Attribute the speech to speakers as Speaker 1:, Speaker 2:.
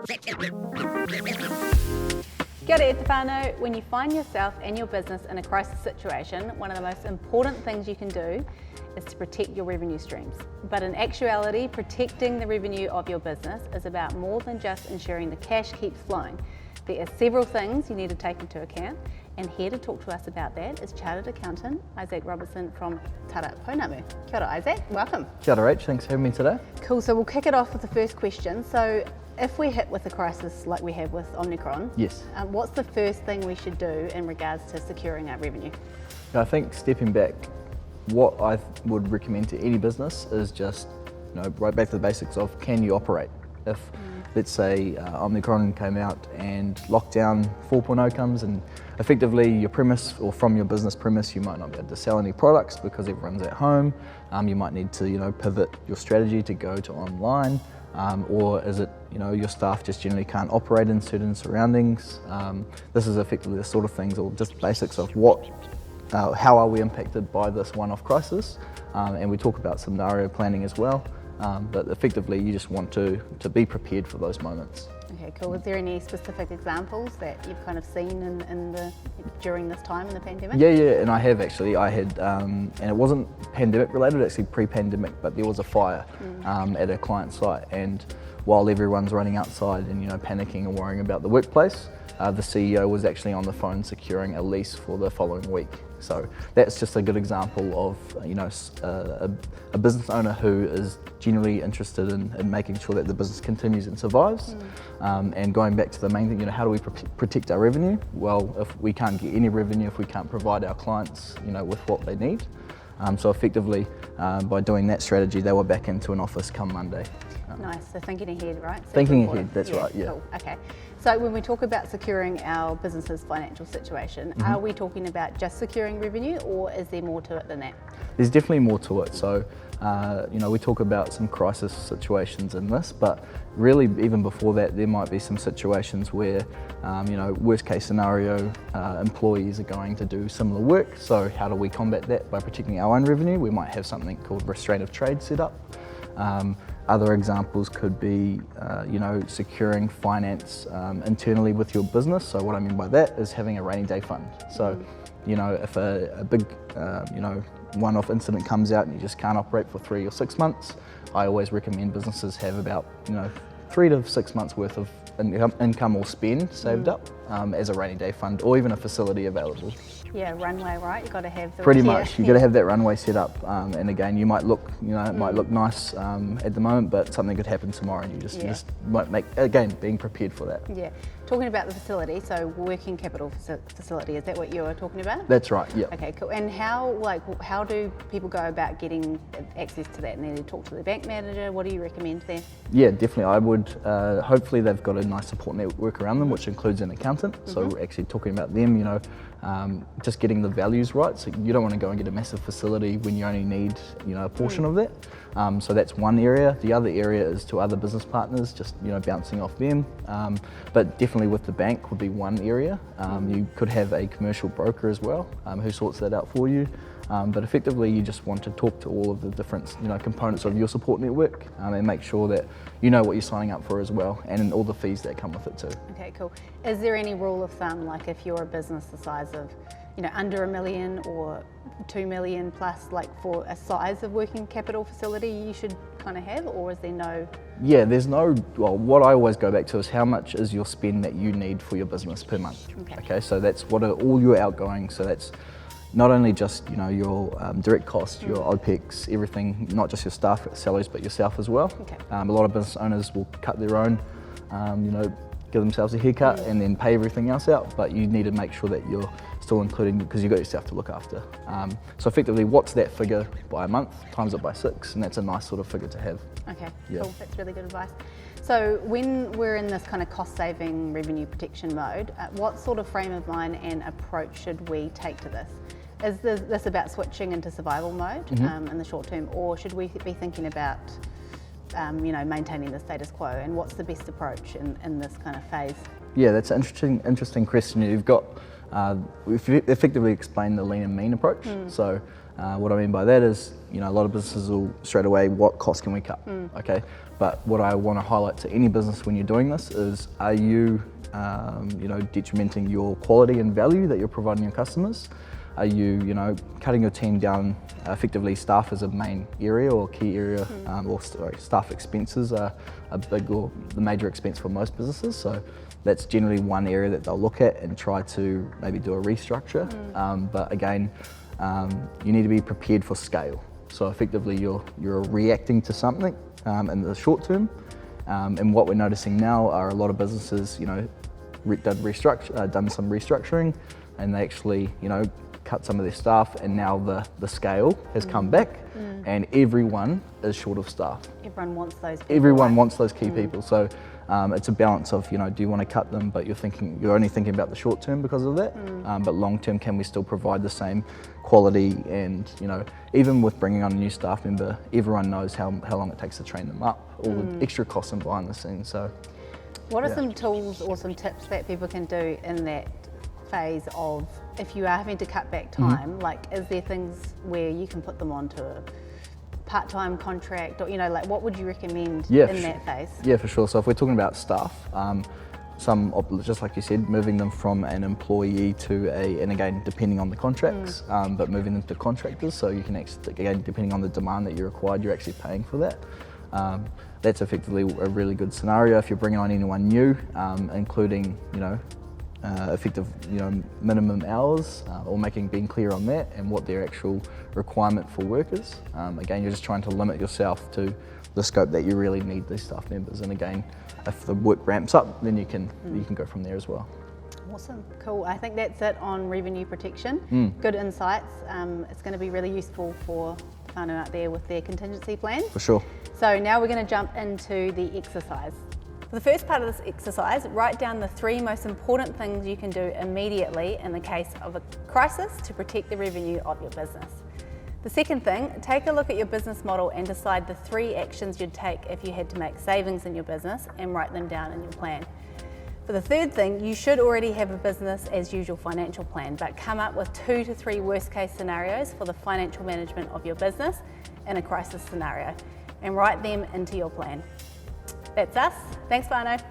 Speaker 1: Kia ora e te whānau. When you find yourself and your business in a crisis situation, one of the most important things you can do is to protect your revenue streams. But in actuality, protecting the revenue of your business is about more than just ensuring the cash keeps flowing. There are several things you need to take into account, and here to talk to us about that is Chartered Accountant Isaac Robertson from Tara Pounamu. Kia ora, Isaac, welcome.
Speaker 2: Kia ora, Rach, thanks for having me today.
Speaker 1: Cool, so we'll kick it off with the first question. So if we're hit with a crisis like we have with Omicron,
Speaker 2: Yes.
Speaker 1: What's the first thing we should do in regards to securing our revenue?
Speaker 2: I think stepping back, what I would recommend to any business is just, right back to the basics of, can you operate? If, let's say, Omicron came out and lockdown 4.0 comes, and effectively your premise, or from your business premise, you might not be able to sell any products because everyone's at home. You might need to, pivot your strategy to go to online. Or is it, your staff just generally can't operate in certain surroundings? This is effectively the sort of things, or just basics of how are we impacted by this one-off crisis? And we talk about scenario planning as well. But effectively, you just want to be prepared for those moments.
Speaker 1: Okay, cool. Is there any specific examples that you've kind of seen during this time in the pandemic?
Speaker 2: Yeah, and I have actually. I had, and it wasn't pandemic related, actually pre-pandemic, but there was a fire at a client site, and while everyone's running outside and panicking and worrying about the workplace, the CEO was actually on the phone securing a lease for the following week. So that's just a good example of a business owner who is genuinely interested in making sure that the business continues and survives. And going back to the main thing, how do we protect our revenue? Well, if we can't get any revenue, if we can't provide our clients, with what they need. So effectively, by doing that strategy, they were back into an office come Monday.
Speaker 1: Nice, so thinking ahead, right? So
Speaker 2: thinking ahead, that's right, yeah.
Speaker 1: Cool, okay. So when we talk about securing our business's financial situation, are we talking about just securing revenue, or is there more to it than that?
Speaker 2: There's definitely more to it. So, we talk about some crisis situations in this, but really even before that, there might be some situations where, worst case scenario, employees are going to do similar work. So how do we combat that? By protecting our own revenue. We might have something called restraint of trade set up. Other examples could be, securing finance internally with your business. So what I mean by that is having a rainy day fund. So, if a big, one-off incident comes out and you just can't operate for 3 or 6 months, I always recommend businesses have about, 3 to 6 months worth of income or spend saved up as a rainy day fund, or even a facility available.
Speaker 1: Yeah, runway, right? You've got to have the...
Speaker 2: Pretty much, you've got to have that runway set up. And again, you might look, it might look nice at the moment, but something could happen tomorrow, and you just might make, again, being prepared for that.
Speaker 1: Yeah. Talking about the facility, so working capital facility, is that what you're talking about?
Speaker 2: That's right, yeah.
Speaker 1: Okay, cool. And how do people go about getting access to that? And then they talk to the bank manager. What do you recommend there?
Speaker 2: Yeah, definitely. I would, hopefully they've got a nice support network around them, which includes an accountant. So we're actually talking about them, just getting the values right. So you don't want to go and get a massive facility when you only need, a portion of that. So that's one area. The other area is to other business partners, just, bouncing off them. But definitely with the bank would be one area. You could have a commercial broker as well, who sorts that out for you. But effectively, you just want to talk to all of the different, components of your support network, and make sure that you know what you're signing up for as well, and all the fees that come with it too.
Speaker 1: Okay, cool. Is there any rule of thumb, like if you're a business the size of, under $1 million or 2 million plus, like for a size of working capital facility you should kind of have, or is there no?
Speaker 2: Yeah, there's no, well, what I always go back to is how much is your spend that you need for your business per month. Okay, so that's what are all your outgoing, so that's not only just your direct costs, your OPEX, everything, not just your staff salaries, but yourself as well.
Speaker 1: Okay.
Speaker 2: A lot of business owners will cut their own, give themselves a haircut and then pay everything else out, but you need to make sure that you're still including, because you've got yourself to look after. So effectively, what's that figure by a month, times it by 6, and that's a nice sort of figure to have.
Speaker 1: Okay,
Speaker 2: Yeah.
Speaker 1: cool, that's really good advice. So when we're in this kind of cost-saving revenue protection mode, what sort of frame of mind and approach should we take to this? Is this about switching into survival mode in the short term, or should we be thinking about maintaining the status quo, and what's the best approach in this kind of phase?
Speaker 2: Yeah, that's an interesting question. You've got, we've effectively explained the lean and mean approach. So What I mean by that is, you know, a lot of businesses will straight away, what cost can we cut? Okay, but what I want to highlight to any business when you're doing this is, are you, you know, detrimenting your quality and value that you're providing your customers? Are you, you know, cutting your team down? Effectively, staff is a main area or key area, staff expenses are a big or the major expense for most businesses. So that's generally one area that they'll look at and try to maybe do a restructure. But again, you need to be prepared for scale. So effectively, you're reacting to something in the short term. And what we're noticing now are a lot of businesses, you know, done some restructuring, and they actually, you know, cut some of their staff, and now the scale has come back, and everyone is short of staff.
Speaker 1: Everyone wants those people.
Speaker 2: Everyone wants those key people. So it's a balance of, you know, do you want to cut them, but you're only thinking about the short term because of that. But long term, can we still provide the same quality? And, you know, even with bringing on a new staff member, everyone knows how long it takes to train them up, all the extra costs and behind the scenes. So
Speaker 1: what are some tools or some tips that people can do in that phase of, if you are having to cut back time, like, is there things where you can put them onto a part-time contract, or, you know, like, what would you recommend in that phase?
Speaker 2: Yeah, for sure. So if we're talking about staff, just like you said, moving them from an employee to and again, depending on the contracts, but moving them to contractors, so you can actually, again, depending on the demand that you required, you're actually paying for that. That's effectively a really good scenario if you're bringing on anyone new, including, you know, effective, you know, minimum hours, or being clear on that and what their actual requirement for work is. Again, you're just trying to limit yourself to the scope that you really need these staff members. And again, if the work ramps up, then you can go from there as well.
Speaker 1: Awesome, cool. I think that's it on revenue protection. Good insights. It's going to be really useful for whānau out there with their contingency plans.
Speaker 2: For sure.
Speaker 1: So now we're going to jump into the exercise. For the first part of this exercise, write down the 3 most important things you can do immediately in the case of a crisis to protect the revenue of your business. The second thing, take a look at your business model and decide the 3 actions you'd take if you had to make savings in your business, and write them down in your plan. For the third thing, you should already have a business as usual financial plan, but come up with 2 to 3 worst case scenarios for the financial management of your business in a crisis scenario, and write them into your plan. That's us. Thanks, whānau.